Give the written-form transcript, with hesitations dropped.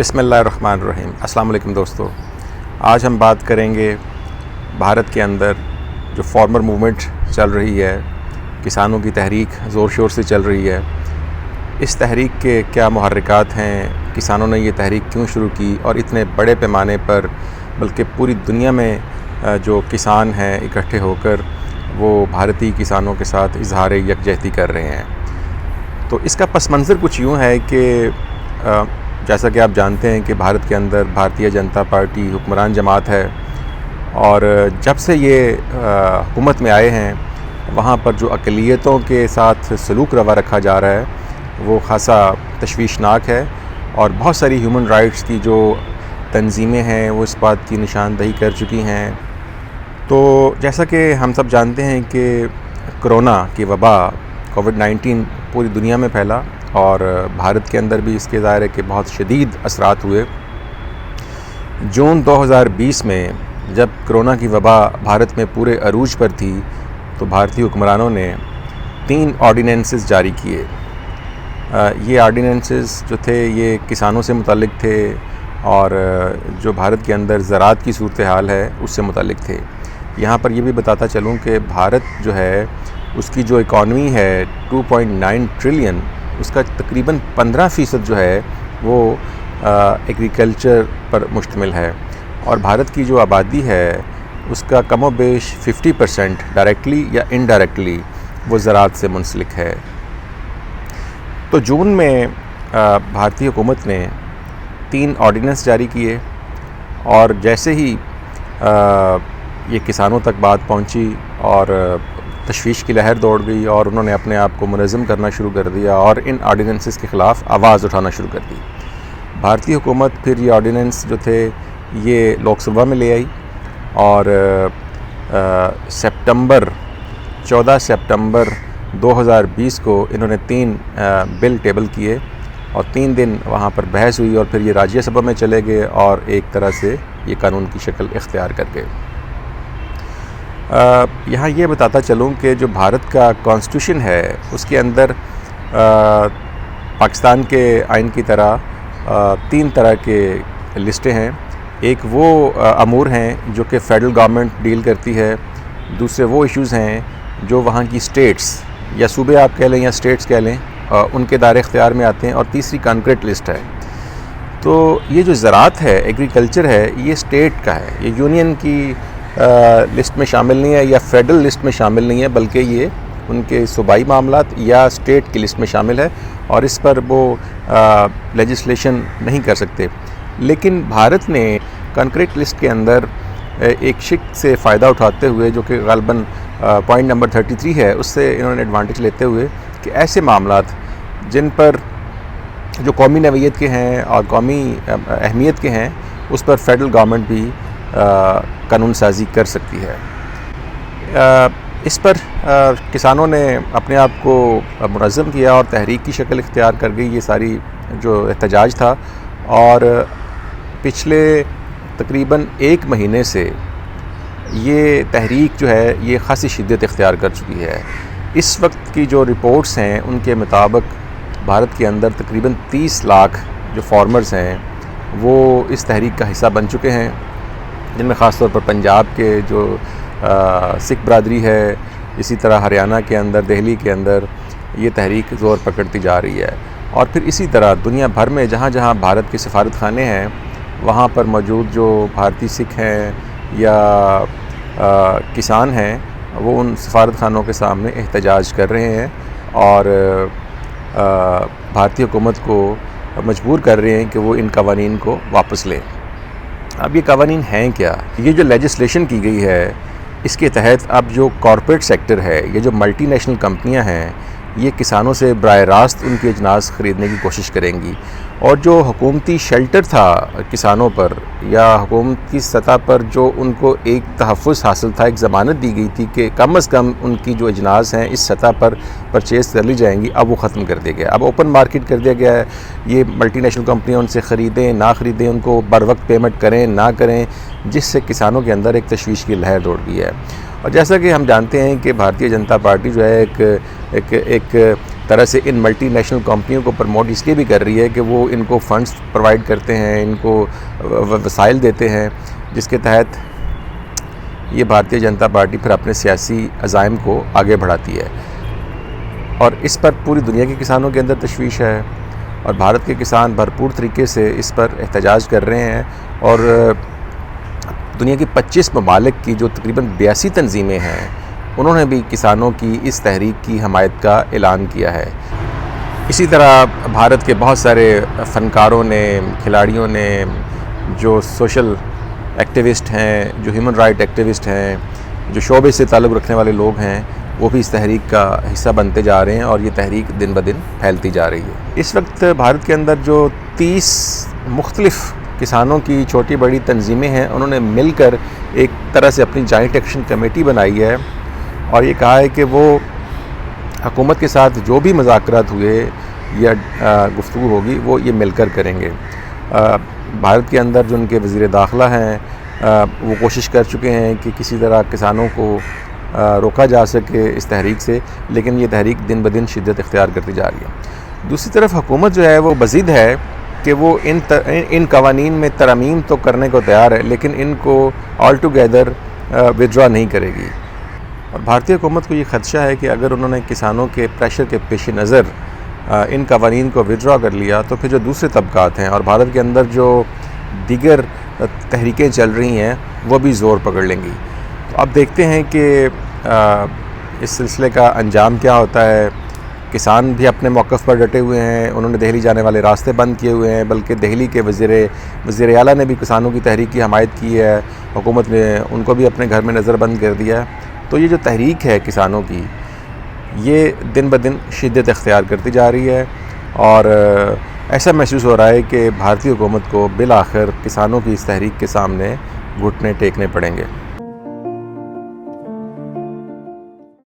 بسم اللہ الرحمن الرحیم۔ السلام علیکم دوستو، آج ہم بات کریں گے بھارت کے اندر جو فارمر موومنٹ چل رہی ہے، کسانوں کی تحریک زور شور سے چل رہی ہے، اس تحریک کے کیا محرکات ہیں، کسانوں نے یہ تحریک کیوں شروع کی اور اتنے بڑے پیمانے پر بلکہ پوری دنیا میں جو کسان ہیں اکٹھے ہو کر وہ بھارتی کسانوں کے ساتھ اظہار یکجہتی کر رہے ہیں۔ تو اس کا پس منظر کچھ یوں ہے کہ جیسا کہ آپ جانتے ہیں کہ بھارت کے اندر بھارتیہ جنتا پارٹی حکمران جماعت ہے، اور جب سے یہ حکومت میں آئے ہیں وہاں پر جو اقلیتوں کے ساتھ سلوک روا رکھا جا رہا ہے وہ خاصا تشویشناک ہے، اور بہت ساری ہیومن رائٹس کی جو تنظیمیں ہیں وہ اس بات کی نشاندہی کر چکی ہیں۔ تو جیسا کہ ہم سب جانتے ہیں کہ کرونا کی وبا کووڈ-19 پوری دنیا میں پھیلا، اور بھارت کے اندر بھی اس کے ظاہر ہے کہ بہت شدید اثرات ہوئے۔ جون 2020 میں جب کرونا کی وبا بھارت میں پورے عروج پر تھی تو بھارتی حکمرانوں نے 3 آرڈیننسز جاری کیے۔ یہ آرڈیننسز جو تھے یہ کسانوں سے متعلق تھے، اور جو بھارت کے اندر زراعت کی صورتحال ہے اس سے متعلق تھے۔ یہاں پر یہ بھی بتاتا چلوں کہ بھارت جو ہے اس کی جو اکانومی ہے 2.9 ٹریلین، اس کا تقریباً 15% جو ہے وہ ایگریکلچر پر مشتمل ہے، اور بھارت کی جو آبادی ہے اس کا کم و بیش 50% ڈائریکٹلی یا انڈائریکٹلی وہ زراعت سے منسلک ہے۔ تو جون میں بھارتی حکومت نے 3 آرڈیننس جاری کیے، اور جیسے ہی یہ کسانوں تک بات پہنچی اور تشویش کی لہر دوڑ گئی، اور انہوں نے اپنے آپ کو منظم کرنا شروع کر دیا اور ان آرڈیننسز کے خلاف آواز اٹھانا شروع کر دی۔ بھارتی حکومت پھر یہ آرڈیننس جو تھے یہ لوک سبھا میں لے آئی، اور 14 سپتمبر 2020 کو انہوں نے 3 بل ٹیبل کیے، اور 3 دن وہاں پر بحث ہوئی، اور پھر یہ راجیہ سبھا میں چلے گئے اور ایک طرح سے یہ قانون کی شکل اختیار کر گئے۔ یہاں یہ بتاتا چلوں کہ جو بھارت کا کانسٹیٹیوشن ہے اس کے اندر پاکستان کے آئین کی طرح 3 طرح کے لسٹیں ہیں۔ ایک وہ امور ہیں جو کہ فیڈرل گورنمنٹ ڈیل کرتی ہے، دوسرے وہ ایشوز ہیں جو وہاں کی سٹیٹس یا صوبے آپ کہہ لیں یا سٹیٹس کہہ لیں ان کے دائرے اختیار میں آتے ہیں، اور تیسری کانکریٹ لسٹ ہے۔ تو یہ جو زراعت ہے، ایگریکلچر ہے، یہ اسٹیٹ کا ہے، یہ یونین کی لسٹ میں شامل نہیں ہے یا فیڈرل لسٹ میں شامل نہیں ہے، بلکہ یہ ان کے صوبائی معاملات یا اسٹیٹ کی لسٹ میں شامل ہے، اور اس پر وہ لیجسلیشن نہیں کر سکتے۔ لیکن بھارت نے کنکریٹ لسٹ کے اندر ایک شک سے فائدہ اٹھاتے ہوئے، جو کہ غالباً پوائنٹ نمبر 33 ہے، اس سے انہوں نے ایڈوانٹیج لیتے ہوئے کہ ایسے معاملات جن پر جو قومی نوعیت کے ہیں اور قومی اہمیت کے ہیں اس پر فیڈرل گورنمنٹ بھی قانون سازی کر سکتی ہے۔ اس پر کسانوں نے اپنے آپ کو منظم کیا اور تحریک کی شکل اختیار کر گئی، یہ ساری جو احتجاج تھا، اور پچھلے تقریباً 1 مہینے سے یہ تحریک جو ہے یہ خاصی شدت اختیار کر چکی ہے۔ اس وقت کی جو رپورٹس ہیں ان کے مطابق بھارت کے اندر تقریباً 30 لاکھ جو فارمرز ہیں وہ اس تحریک کا حصہ بن چکے ہیں، جن میں خاص طور پر پنجاب کے جو سکھ برادری ہے، اسی طرح ہریانہ کے اندر، دہلی کے اندر یہ تحریک زور پکڑتی جا رہی ہے، اور پھر اسی طرح دنیا بھر میں جہاں جہاں بھارت کے سفارت خانے ہیں وہاں پر موجود جو بھارتی سکھ ہیں یا کسان ہیں وہ ان سفارت خانوں کے سامنے احتجاج کر رہے ہیں، اور بھارتی حکومت کو مجبور کر رہے ہیں کہ وہ ان قوانین کو واپس لیں۔ اب یہ قوانین ہیں کیا؟ یہ جو لیجسلیشن کی گئی ہے اس کے تحت اب جو کارپوریٹ سیکٹر ہے، یہ جو ملٹی نیشنل کمپنیاں ہیں، یہ کسانوں سے براہ راست ان کی اجناس خریدنے کی کوشش کریں گی، اور جو حکومتی شیلٹر تھا کسانوں پر یا حکومت کی سطح پر جو ان کو ایک تحفظ حاصل تھا، ایک ضمانت دی گئی تھی کہ کم از کم ان کی جو اجناس ہیں اس سطح پر پرچیز کر لی جائیں گی، اب وہ ختم کر دیا گیا۔ اب اوپن مارکیٹ کر دیا گیا ہے، یہ ملٹی نیشنل کمپنیاں ان سے خریدیں نہ خریدیں، ان کو بر وقت پیمنٹ کریں نہ کریں، جس سے کسانوں کے اندر ایک تشویش کی لہر دوڑ گئی ہے۔ اور جیسا کہ ہم جانتے ہیں کہ بھارتیہ جنتا پارٹی جو ہے ایک طرح سے ان ملٹی نیشنل کمپنیوں کو پروموٹ اس لیے بھی کر رہی ہے کہ وہ ان کو فنڈز پرووائڈ کرتے ہیں، ان کو وسائل دیتے ہیں، جس کے تحت یہ بھارتیہ جنتا پارٹی پھر اپنے سیاسی عزائم کو آگے بڑھاتی ہے، اور اس پر پوری دنیا کے کسانوں کے اندر تشویش ہے، اور بھارت کے کسان بھرپور طریقے سے اس پر احتجاج کر رہے ہیں، اور دنیا کی 25 ممالک کی جو تقریباً 82 تنظیمیں ہیں انہوں نے بھی کسانوں کی اس تحریک کی حمایت کا اعلان کیا ہے۔ اسی طرح بھارت کے بہت سارے فنکاروں نے، کھلاڑیوں نے، جو سوشل ایکٹیوسٹ ہیں، جو ہیومن رائٹ ایکٹیوسٹ ہیں، جو شعبے سے تعلق رکھنے والے لوگ ہیں، وہ بھی اس تحریک کا حصہ بنتے جا رہے ہیں، اور یہ تحریک دن بدن پھیلتی جا رہی ہے۔ اس وقت بھارت کے اندر جو 30 مختلف کسانوں کی چھوٹی بڑی تنظیمیں ہیں، انہوں نے مل کر ایک طرح سے اپنی جوائنٹ ایکشن کمیٹی بنائی ہے، اور یہ کہا ہے کہ وہ حکومت کے ساتھ جو بھی مذاکرات ہوئے یا گفتگو ہوگی وہ یہ مل کر کریں گے۔ بھارت کے اندر جو ان کے وزیر داخلہ ہیں وہ کوشش کر چکے ہیں کہ کسی طرح کسانوں کو روکا جا سکے اس تحریک سے، لیکن یہ تحریک دن بدن شدت اختیار کرتی جا رہی ہے۔ دوسری طرف حکومت جو ہے وہ مزید ہے کہ وہ ان قوانین میں ترامیم تو کرنے کو تیار ہے، لیکن ان کو آل ٹوگیدر وڈرا نہیں کرے گی، اور بھارتی حکومت کو یہ خدشہ ہے کہ اگر انہوں نے کسانوں کے پریشر کے پیش نظر ان قوانین کو وڈرا کر لیا تو پھر جو دوسرے طبقات ہیں اور بھارت کے اندر جو دیگر تحریکیں چل رہی ہیں وہ بھی زور پکڑ لیں گی۔ تو اب دیکھتے ہیں کہ اس سلسلے کا انجام کیا ہوتا ہے۔ کسان بھی اپنے موقف پر ڈٹے ہوئے ہیں، انہوں نے دہلی جانے والے راستے بند کیے ہوئے ہیں، بلکہ دہلی کے وزیر اعلیٰ نے بھی کسانوں کی تحریک کی حمایت کی ہے، حکومت نے ان کو بھی اپنے گھر میں نظر بند کر دیا ہے۔ تو یہ جو تحریک ہے کسانوں کی، یہ دن بدن شدت اختیار کرتی جا رہی ہے، اور ایسا محسوس ہو رہا ہے کہ بھارتی حکومت کو بالآخر کسانوں کی اس تحریک کے سامنے گھٹنے ٹیکنے پڑیں گے۔